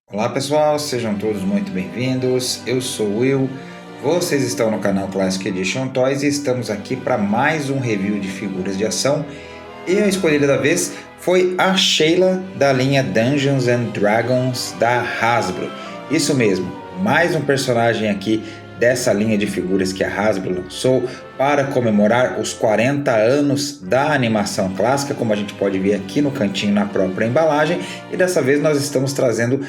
Olá pessoal, sejam todos muito bem-vindos, eu sou o Will, vocês estão no canal Classic Edition Toys e estamos aqui para mais um review de figuras de ação. E a escolhida da vez foi a Sheila da linha Dungeons and Dragons da Hasbro. Isso mesmo, mais um personagem aqui dessa linha de figuras que a Hasbro lançou para comemorar os 40 anos da animação clássica, como a gente pode ver aqui no cantinho na própria embalagem. E dessa vez nós estamos trazendo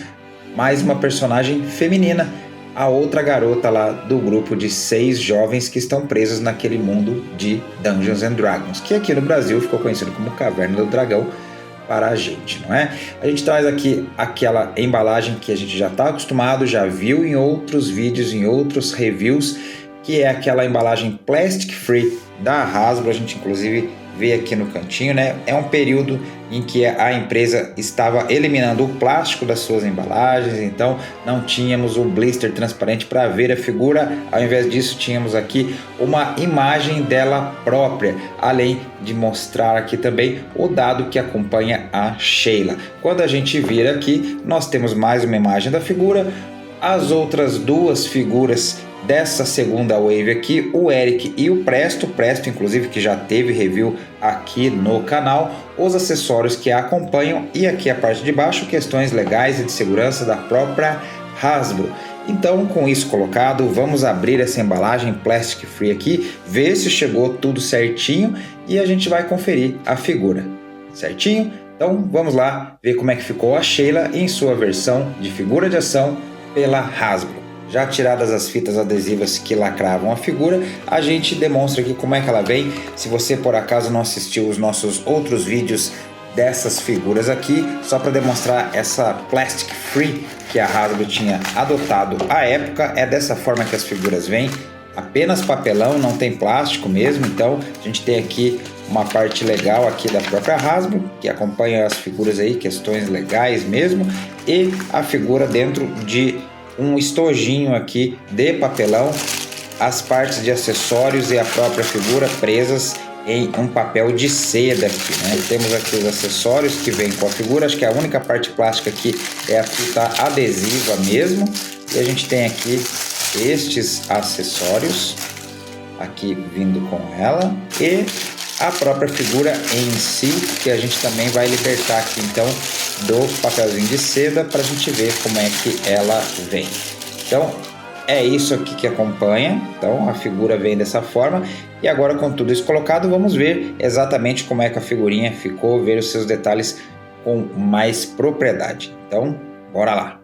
mais uma personagem feminina, a outra garota lá do grupo de 6 jovens que estão presos naquele mundo de Dungeons and Dragons, que aqui no Brasil ficou conhecido como Caverna do Dragão para a gente, não é? A gente traz aqui aquela embalagem que a gente já está acostumado, já viu em outros vídeos, em outros reviews, que é aquela embalagem plastic free da Hasbro. A gente inclusive vê aqui no cantinho, né? É um período em que a empresa estava eliminando o plástico das suas embalagens, então não tínhamos o blister transparente para ver a figura. Ao invés disso, tínhamos aqui uma imagem dela própria, além de mostrar aqui também o dado que acompanha a Sheila. Quando a gente vira aqui, nós temos mais uma imagem da figura. As outras duas figuras dessa segunda wave aqui, o Eric e o Presto, inclusive que já teve review aqui no canal, os acessórios que a acompanham e aqui a parte de baixo, questões legais e de segurança da própria Hasbro. Então, com isso colocado, vamos abrir essa embalagem plastic free aqui, ver se chegou tudo certinho e a gente vai conferir a figura, certinho? Então vamos lá ver como é que ficou a Sheila em sua versão de figura de ação pela Hasbro. Já tiradas as fitas adesivas que lacravam a figura, a gente demonstra aqui como é que ela vem. Se você por acaso não assistiu os nossos outros vídeos dessas figuras aqui, só para demonstrar essa plastic free que a Hasbro tinha adotado à época, é dessa forma que as figuras vêm, apenas papelão, não tem plástico mesmo. Então a gente tem aqui uma parte legal aqui da própria Hasbro, que acompanha as figuras aí, questões legais mesmo, e a figura dentro de um estojinho aqui de papelão, as partes de acessórios e a própria figura presas em um papel de seda aqui, né? Temos aqui os acessórios que vêm com a figura, acho que a única parte plástica aqui é a fita adesiva mesmo, e a gente tem aqui estes acessórios aqui vindo com ela e a própria figura em si, que a gente também vai libertar aqui então do papelzinho de seda para a gente ver como é que ela vem. Então é isso aqui que acompanha, então a figura vem dessa forma. E agora, com tudo isso colocado, vamos ver exatamente como é que a figurinha ficou, ver os seus detalhes com mais propriedade. Então bora lá!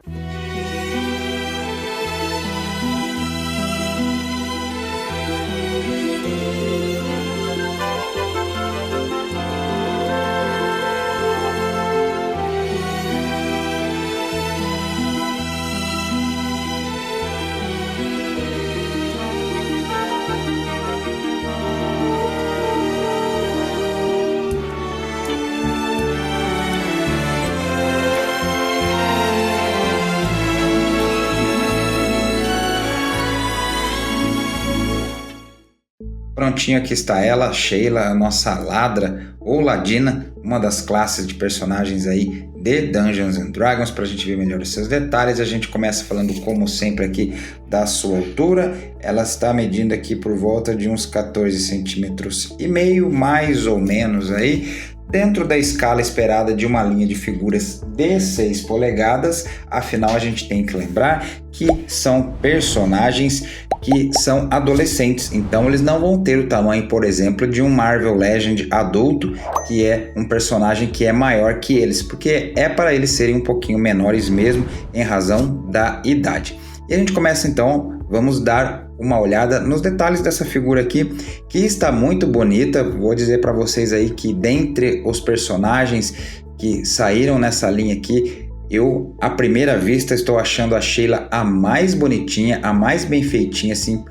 Prontinho, aqui está ela, Sheila, a nossa ladra ou ladina, uma das classes de personagens aí de Dungeons and Dragons. Para a gente ver melhor os seus detalhes, a gente começa falando, como sempre, aqui da sua altura. Ela está medindo aqui por volta de uns 14 centímetros e meio, mais ou menos aí, dentro da escala esperada de uma linha de figuras de 6 polegadas. Afinal, a gente tem que lembrar que são personagens que são adolescentes, então eles não vão ter o tamanho, por exemplo, de um Marvel Legend adulto, que é um personagem que é maior que eles, porque é para eles serem um pouquinho menores mesmo, em razão da idade. E a gente começa então, vamos dar uma olhada nos detalhes dessa figura aqui, que está muito bonita. Vou dizer para vocês aí que dentre os personagens que saíram nessa linha aqui, eu, à primeira vista, estou achando a Sheila a mais bonitinha, a mais bem feitinha, assim.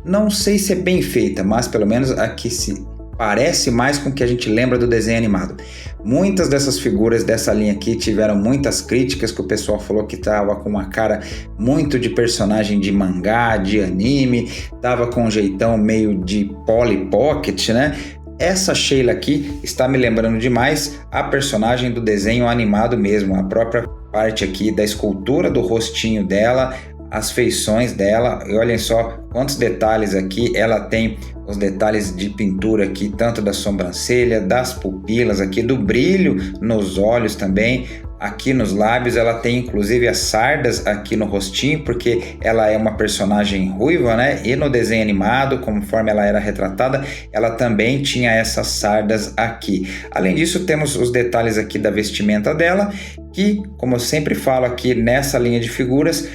Não sei se é bem feita, mas pelo menos a que se parece mais com o que a gente lembra do desenho animado. Muitas dessas figuras dessa linha aqui tiveram muitas críticas, que o pessoal falou que tava com uma cara muito de personagem de mangá, de anime, tava com um jeitão meio de Polly Pocket, né? Essa Sheila aqui está me lembrando demais a personagem do desenho animado mesmo, a própria parte aqui da escultura do rostinho dela, as feições dela, e olhem só quantos detalhes aqui. Ela tem os detalhes de pintura aqui, tanto da sobrancelha, das pupilas aqui, do brilho nos olhos também, aqui nos lábios. Ela tem inclusive as sardas aqui no rostinho, porque ela é uma personagem ruiva, né? E no desenho animado, conforme ela era retratada, ela também tinha essas sardas aqui. Além disso, temos os detalhes aqui da vestimenta dela, que, como eu sempre falo aqui nessa linha de figuras,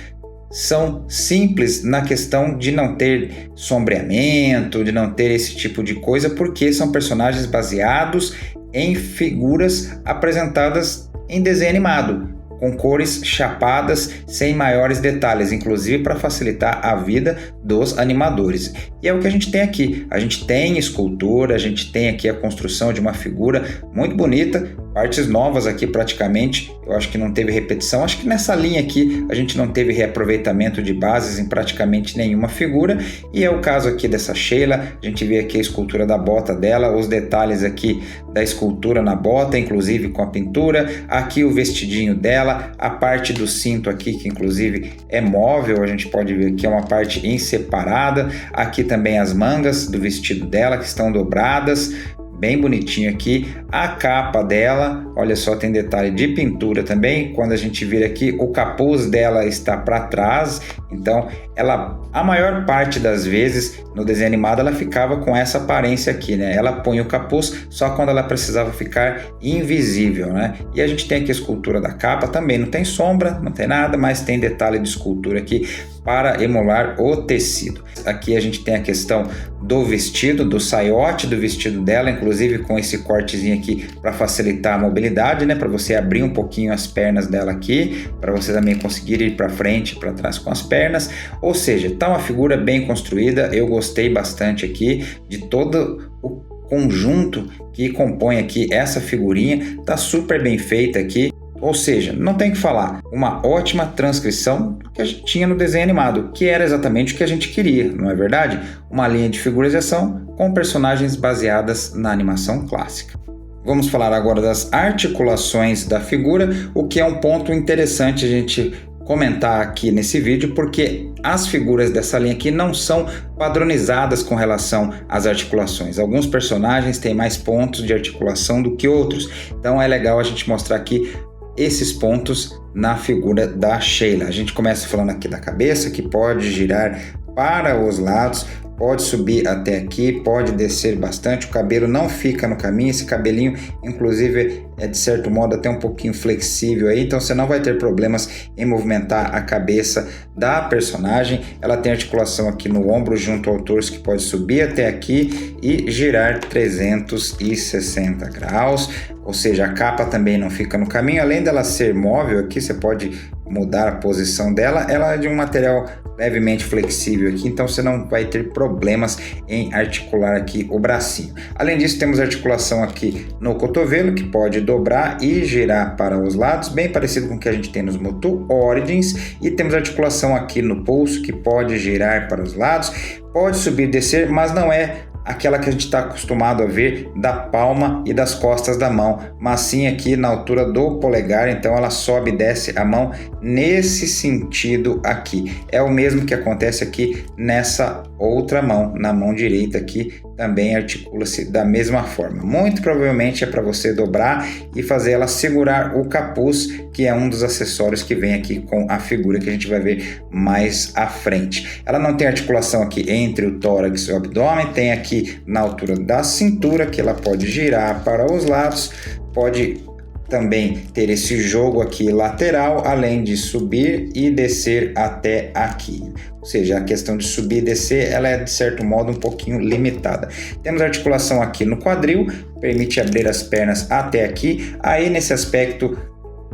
são simples na questão de não ter sombreamento, de não ter esse tipo de coisa, porque são personagens baseados em figuras apresentadas em desenho animado, com cores chapadas, sem maiores detalhes, inclusive para facilitar a vida dos animadores. E é o que a gente tem aqui. A gente tem escultura, a gente tem aqui a construção de uma figura muito bonita, partes novas aqui praticamente. Eu acho que não teve repetição. Acho que nessa linha aqui a gente não teve reaproveitamento de bases em praticamente nenhuma figura. E é o caso aqui dessa Sheila. A gente vê aqui a escultura da bota dela, os detalhes aqui da escultura na bota, inclusive com a pintura. Aqui o vestidinho dela, a parte do cinto aqui, que inclusive é móvel. A gente pode ver que é uma parte em separada. Aqui também as mangas do vestido dela, que estão dobradas, bem bonitinho aqui. A capa dela, olha só, tem detalhe de pintura também. Quando a gente vira aqui, o capuz dela está para trás, então ela, a maior parte das vezes no desenho animado, ela ficava com essa aparência aqui, né? Ela põe o capuz só quando ela precisava ficar invisível, né? E a gente tem aqui a escultura da capa também, não tem sombra, não tem nada, mas tem detalhe de escultura aqui para emular o tecido. Aqui a gente tem a questão do vestido, do saiote do vestido dela, inclusive com esse cortezinho aqui para facilitar a mobilidade, né? Para você abrir um pouquinho as pernas dela aqui, para você também conseguir ir para frente e para trás com as pernas. Ou seja, tá uma figura bem construída. Eu gostei bastante aqui de todo o conjunto que compõe aqui essa figurinha. Tá super bem feita aqui. Ou seja, não tem o que falar, uma ótima transcrição que a gente tinha no desenho animado, que era exatamente o que a gente queria, não é verdade? Uma linha de figuras de ação com personagens baseadas na animação clássica. Vamos falar agora das articulações da figura, o que é um ponto interessante a gente comentar aqui nesse vídeo, porque as figuras dessa linha aqui não são padronizadas com relação às articulações. Alguns personagens têm mais pontos de articulação do que outros, então é legal a gente mostrar aqui esses pontos na figura da Sheila. A gente começa falando aqui da cabeça, que pode girar para os lados, pode subir até aqui, pode descer bastante, o cabelo não fica no caminho, esse cabelinho inclusive é de certo modo até um pouquinho flexível aí, então você não vai ter problemas em movimentar a cabeça da personagem. Ela tem articulação aqui no ombro junto ao torso, que pode subir até aqui e girar 360 graus, ou seja, a capa também não fica no caminho. Além dela ser móvel aqui, você pode mudar a posição dela, ela é de um material levemente flexível aqui, então você não vai ter problemas em articular aqui o bracinho. Além disso, temos articulação aqui no cotovelo, que pode dobrar e girar para os lados, bem parecido com o que a gente tem nos Motu Origins, e temos articulação aqui no pulso, que pode girar para os lados, pode subir e descer, mas não é aquela que a gente está acostumado a ver da palma e das costas da mão, mas sim aqui na altura do polegar, então ela sobe e desce a mão nesse sentido aqui. É o mesmo que acontece aqui nessa outra mão, na mão direita aqui, também articula-se da mesma forma. Muito provavelmente é para você dobrar e fazer ela segurar o capuz, que é um dos acessórios que vem aqui com a figura, que a gente vai ver mais à frente. Ela não tem articulação aqui entre o tórax e o abdômen, tem aqui na altura da cintura, que ela pode girar para os lados, pode também ter esse jogo aqui lateral, além de subir e descer até aqui. Ou seja, a questão de subir e descer, ela é de certo modo um pouquinho limitada. Temos articulação aqui no quadril, permite abrir as pernas até aqui. Aí nesse aspecto,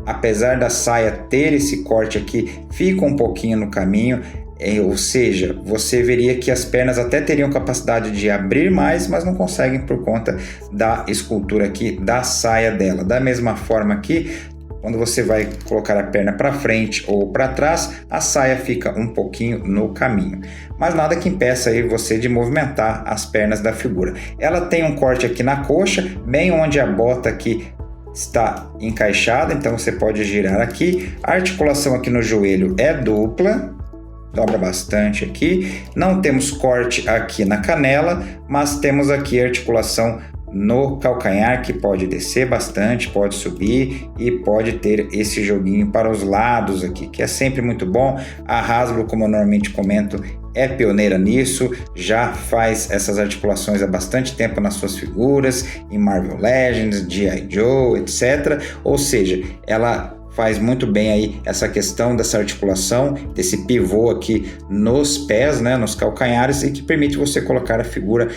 apesar da saia ter esse corte aqui, fica um pouquinho no caminho. Ou seja, você veria que as pernas até teriam capacidade de abrir mais, mas não conseguem por conta da escultura aqui da saia dela. Da mesma forma aqui, quando você vai colocar a perna para frente ou para trás, a saia fica um pouquinho no caminho. Mas nada que impeça aí você de movimentar as pernas da figura. Ela tem um corte aqui na coxa, bem onde a bota aqui está encaixada, então você pode girar aqui. A articulação aqui no joelho é dupla, dobra bastante aqui. Não temos corte aqui na canela, mas temos aqui a articulação no calcanhar, que pode descer bastante, pode subir e pode ter esse joguinho para os lados aqui, que é sempre muito bom. A Hasbro, como eu normalmente comento, é pioneira nisso, já faz essas articulações há bastante tempo nas suas figuras, em Marvel Legends, G.I. Joe, etc. Ou seja, ela faz muito bem aí essa questão dessa articulação, desse pivô aqui nos pés, né, nos calcanhares, e que permite você colocar a figura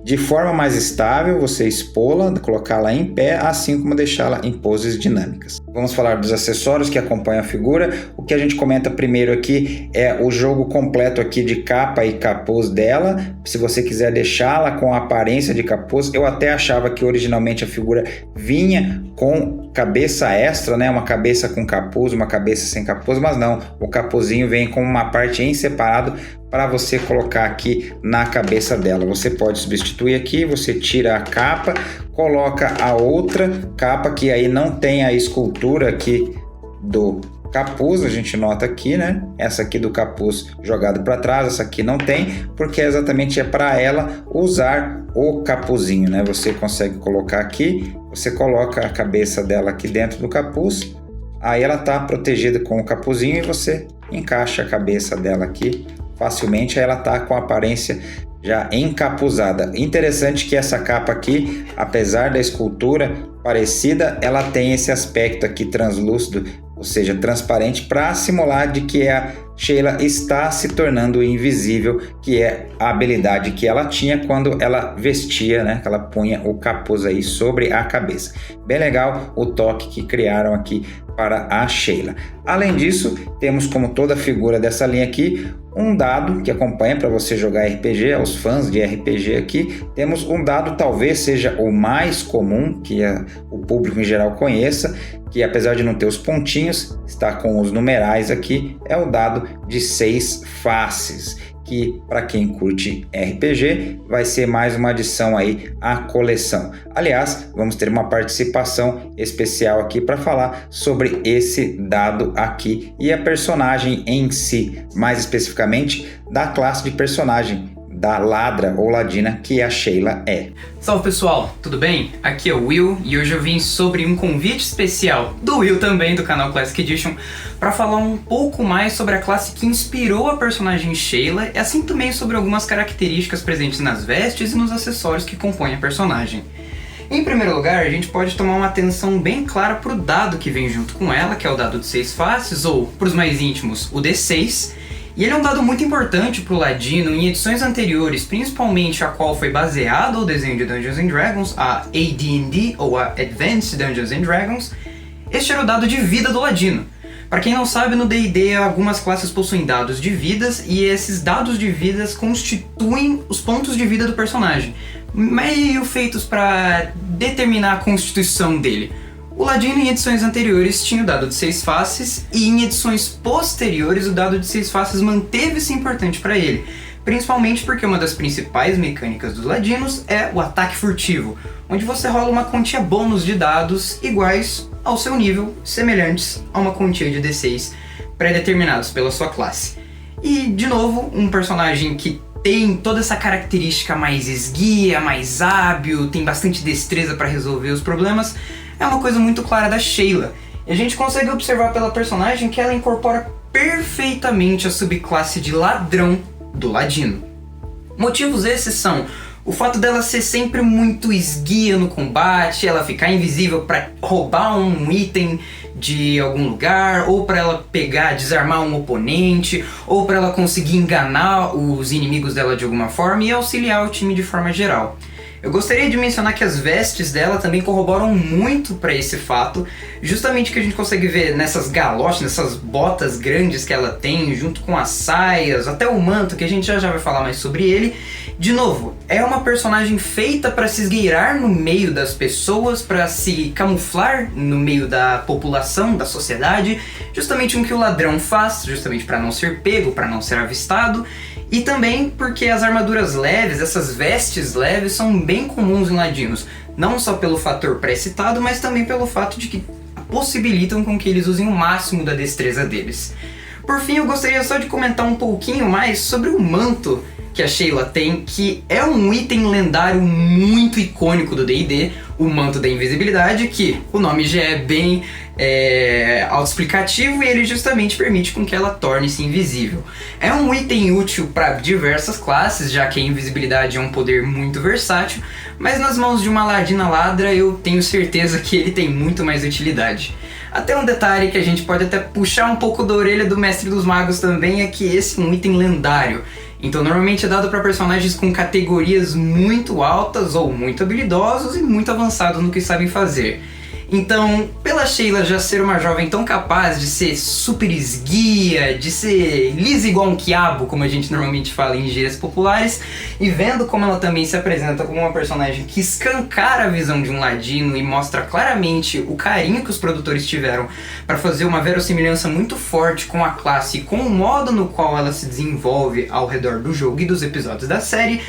de forma mais estável, você expô-la, colocá-la em pé, assim como deixá-la em poses dinâmicas. Vamos falar dos acessórios que acompanham a figura. O que a gente comenta primeiro aqui é o jogo completo aqui de capa e capuz dela. Se você quiser deixá-la com a aparência de capuz, eu até achava que originalmente a figura vinha com cabeça extra, né? Uma cabeça com capuz, uma cabeça sem capuz, mas não, o capuzinho vem com uma parte em separado para você colocar aqui na cabeça dela. Você pode substituir aqui, você tira a capa, coloca a outra capa que aí não tem a escultura aqui do capuz, a gente nota aqui, né? Essa aqui do capuz jogado para trás, essa aqui não tem, porque exatamente é para ela usar o capuzinho, né? Você consegue colocar aqui, você coloca a cabeça dela aqui dentro do capuz, aí ela tá protegida com o capuzinho e você encaixa a cabeça dela aqui facilmente, aí ela tá com a aparência já encapuzada. Interessante que essa capa aqui, apesar da escultura parecida, ela tem esse aspecto aqui translúcido, ou seja, transparente, para simular de que a Sheila está se tornando invisível, que é a habilidade que ela tinha quando ela vestia, né? Que ela punha o capuz aí sobre a cabeça. Bem legal o toque que criaram aqui para a Sheila. Além disso, temos, como toda figura dessa linha aqui, um dado que acompanha para você jogar RPG. Aos fãs de RPG aqui, temos um dado, talvez seja o mais comum que o público em geral conheça, que apesar de não ter os pontinhos, está com os numerais aqui, é o dado de 6 faces, que para quem curte RPG vai ser mais uma adição aí à coleção. Aliás, vamos ter uma participação especial aqui para falar sobre esse dado aqui e a personagem em si, mais especificamente da classe de personagem da Ladra ou Ladina que a Sheila é. Salve pessoal, tudo bem? Aqui é o Will e hoje eu vim sobre um convite especial do Will também, do canal Classic Edition, para falar um pouco mais sobre a classe que inspirou a personagem Sheila e assim também sobre algumas características presentes nas vestes e nos acessórios que compõem a personagem. Em primeiro lugar, a gente pode tomar uma atenção bem clara para o dado que vem junto com ela, que é o dado de 6 faces, ou, para os mais íntimos, o D6, e ele é um dado muito importante para o Ladino em edições anteriores, principalmente a qual foi baseado o desenho de Dungeons & Dragons, a AD&D, ou a Advanced Dungeons & Dragons. Este era o dado de vida do Ladino. Para quem não sabe, no D&D algumas classes possuem dados de vidas, e esses dados de vidas constituem os pontos de vida do personagem, meio feitos para determinar a constituição dele. O Ladino em edições anteriores tinha o dado de 6 faces e em edições posteriores o dado de 6 faces manteve-se importante para ele, principalmente porque uma das principais mecânicas dos Ladinos é o ataque furtivo, onde você rola uma quantia bônus de dados iguais ao seu nível, semelhantes a uma quantia de D6 pré-determinados pela sua classe. E, de novo, um personagem que tem toda essa característica mais esguia, mais hábil, tem bastante destreza para resolver os problemas, é uma coisa muito clara da Sheila. E a gente consegue observar pela personagem que ela incorpora perfeitamente a subclasse de ladrão do Ladino. Motivos esses são o fato dela ser sempre muito esguia no combate, ela ficar invisível para roubar um item de algum lugar, ou para ela pegar, desarmar um oponente, ou para ela conseguir enganar os inimigos dela de alguma forma e auxiliar o time de forma geral. Eu gostaria de mencionar que as vestes dela também corroboram muito para esse fato, justamente que a gente consegue ver nessas galochas, nessas botas grandes que ela tem, junto com as saias, até o manto, que a gente já vai falar mais sobre ele. De novo, é uma personagem feita para se esgueirar no meio das pessoas, para se camuflar no meio da população, da sociedade, justamente o que o ladrão faz, justamente para não ser pego, para não ser avistado. E também porque as armaduras leves, essas vestes leves, são bem comuns em ladinos. Não só pelo fator pré-citado, mas também pelo fato de que possibilitam com que eles usem o máximo da destreza deles. Por fim, eu gostaria só de comentar um pouquinho mais sobre o manto que a Shayla tem, que é um item lendário muito icônico do D&D, o Manto da Invisibilidade, que o nome já é bem autoexplicativo e ele justamente permite com que ela torne-se invisível. É um item útil para diversas classes, já que a invisibilidade é um poder muito versátil, mas nas mãos de uma ladina ladra eu tenho certeza que ele tem muito mais utilidade. Até um detalhe que a gente pode até puxar um pouco da orelha do Mestre dos Magos também é que esse é um item lendário. Então normalmente é dado para personagens com categorias muito altas ou muito habilidosos e muito avançados no que sabem fazer. Então, pela Shayla já ser uma jovem tão capaz de ser super esguia, de ser lisa igual um quiabo, como a gente normalmente fala em gírias populares, e vendo como ela também se apresenta como uma personagem que escancara a visão de um ladino e mostra claramente o carinho que os produtores tiveram para fazer uma verossimilhança muito forte com a classe e com o modo no qual ela se desenvolve ao redor do jogo e dos episódios da série,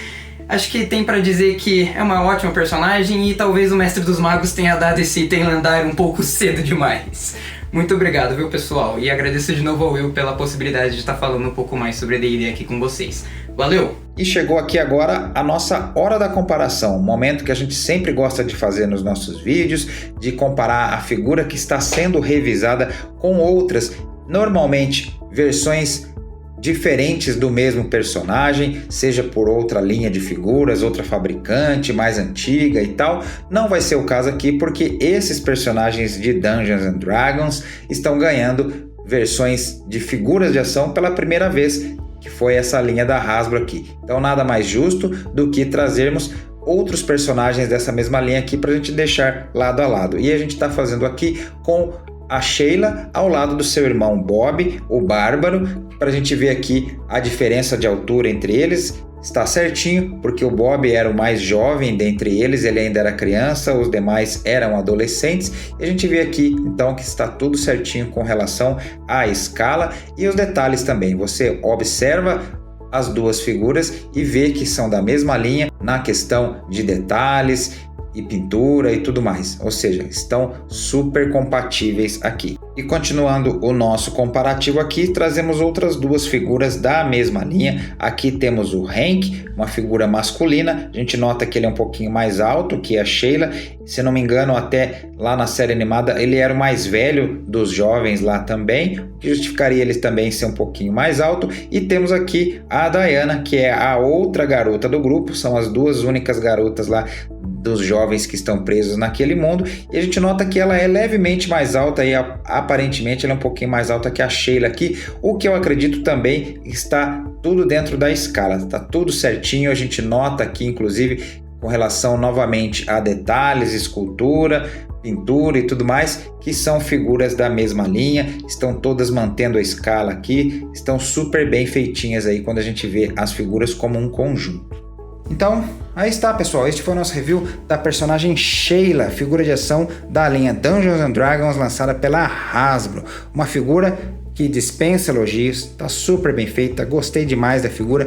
acho que tem pra dizer que é uma ótima personagem e talvez o Mestre dos Magos tenha dado esse item lendário um pouco cedo demais. Muito obrigado, viu, pessoal? E agradeço de novo ao Will pela possibilidade de estar falando um pouco mais sobre D&D aqui com vocês. Valeu! E chegou aqui agora a nossa hora da comparação, um momento que a gente sempre gosta de fazer nos nossos vídeos, de comparar a figura que está sendo revisada com outras, normalmente versões diferentes do mesmo personagem, seja por outra linha de figuras, outra fabricante, mais antiga e tal. Não vai ser o caso aqui porque esses personagens de Dungeons and Dragons estão ganhando versões de figuras de ação pela primeira vez, que foi essa linha da Hasbro aqui. Então nada mais justo do que trazermos outros personagens dessa mesma linha aqui para a gente deixar lado a lado. E a gente está fazendo aqui com a Shayla ao lado do seu irmão Bob, o Bárbaro, para a gente ver aqui a diferença de altura entre eles. Está certinho, porque o Bob era o mais jovem dentre eles, ele ainda era criança, os demais eram adolescentes. E a gente vê aqui, então, que está tudo certinho com relação à escala e os detalhes também. Você observa as duas figuras e vê que são da mesma linha na questão de detalhes e pintura e tudo mais, ou seja, estão super compatíveis aqui. E continuando o nosso comparativo aqui, trazemos outras duas figuras da mesma linha. Aqui temos o Hank, uma figura masculina, a gente nota que ele é um pouquinho mais alto que a Shayla, se não me engano até lá na série animada ele era o mais velho dos jovens lá também, o que justificaria ele também ser um pouquinho mais alto. E temos aqui a Diana, que é a outra garota do grupo, são as duas únicas garotas lá dos jovens que estão presos naquele mundo, e a gente nota que ela é levemente mais alta e aparentemente ela é um pouquinho mais alta que a Shayla aqui, o que eu acredito também está tudo dentro da escala, está tudo certinho. A gente nota aqui inclusive com relação novamente a detalhes, escultura, pintura e tudo mais, que são figuras da mesma linha, estão todas mantendo a escala aqui, estão super bem feitinhas aí quando a gente vê as figuras como um conjunto. Então, aí está, pessoal, este foi o nosso review da personagem Shayla, figura de ação da linha Dungeons and Dragons lançada pela Hasbro. Uma figura que dispensa elogios, está super bem feita, gostei demais da figura,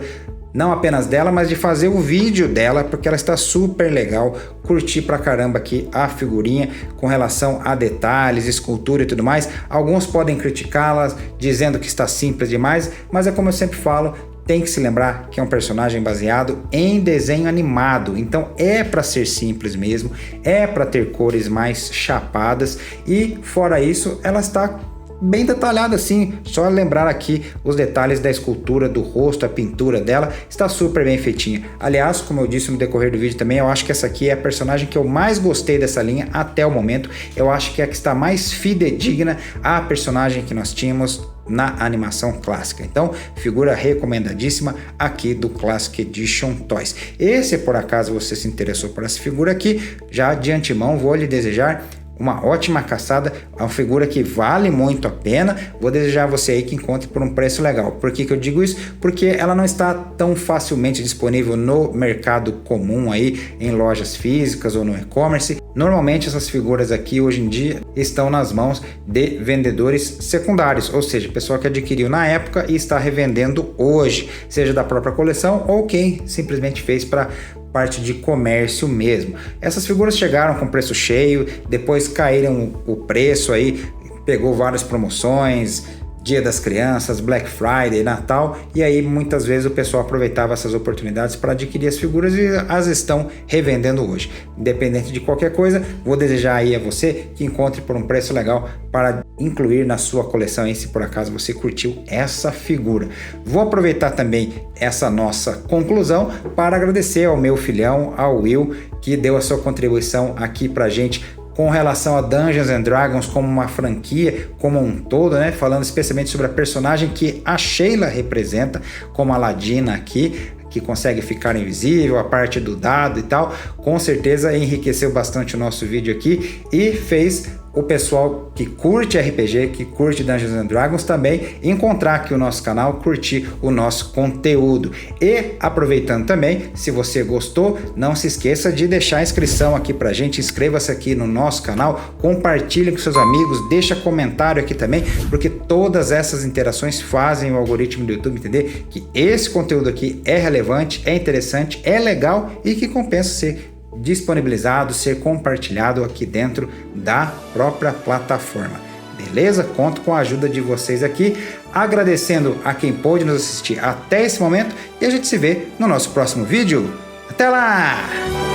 não apenas dela, mas de fazer o vídeo dela, porque ela está super legal, curti pra caramba aqui a figurinha com relação a detalhes, escultura e tudo mais. Alguns podem criticá-la dizendo que está simples demais, mas é como eu sempre falo, tem que se lembrar que é um personagem baseado em desenho animado, então é para ser simples mesmo, é para ter cores mais chapadas e fora isso ela está bem detalhada assim, só lembrar aqui os detalhes da escultura do rosto, a pintura dela está super bem feitinha. Aliás, como eu disse no decorrer do vídeo também, eu acho que essa aqui é a personagem que eu mais gostei dessa linha até o momento, eu acho que é a que está mais fidedigna à personagem que nós tínhamos na animação clássica. Então, figura recomendadíssima aqui do Classic Edition Toys. E se por acaso você se interessou por essa figura aqui, já de antemão vou lhe desejar uma ótima caçada, é uma figura que vale muito a pena. Vou desejar a você aí que encontre por um preço legal. Por que eu digo isso? Porque ela não está tão facilmente disponível no mercado comum aí, em lojas físicas ou no e-commerce. Normalmente essas figuras aqui hoje em dia estão nas mãos de vendedores secundários, ou seja, pessoa que adquiriu na época e está revendendo hoje, seja da própria coleção ou quem simplesmente fez para parte de comércio mesmo. Essas figuras chegaram com preço cheio, depois caíram o preço aí, pegou várias promoções, Dia das Crianças, Black Friday, Natal, e aí muitas vezes o pessoal aproveitava essas oportunidades para adquirir as figuras e as estão revendendo hoje. Independente de qualquer coisa, vou desejar aí a você que encontre por um preço legal para incluir na sua coleção aí, se por acaso você curtiu essa figura. Vou aproveitar também essa nossa conclusão para agradecer ao meu filhão, ao Will, que deu a sua contribuição aqui pra gente com relação a Dungeons and Dragons como uma franquia, como um todo, né? Falando especialmente sobre a personagem que a Sheila representa, como a Ladina aqui, que consegue ficar invisível, a parte do dado e tal. Com certeza enriqueceu bastante o nosso vídeo aqui e fez o pessoal que curte RPG, que curte Dungeons and Dragons também encontrar aqui o nosso canal, curtir o nosso conteúdo. E aproveitando também, se você gostou, não se esqueça de deixar a inscrição aqui pra gente, inscreva-se aqui no nosso canal, compartilhe com seus amigos, deixa comentário aqui também, porque todas essas interações fazem o algoritmo do YouTube entender que esse conteúdo aqui é relevante, é interessante, é legal e que compensa ser disponibilizado, ser compartilhado aqui dentro da própria plataforma. Beleza? Conto com a ajuda de vocês aqui, agradecendo a quem pôde nos assistir até esse momento e a gente se vê no nosso próximo vídeo. Até lá!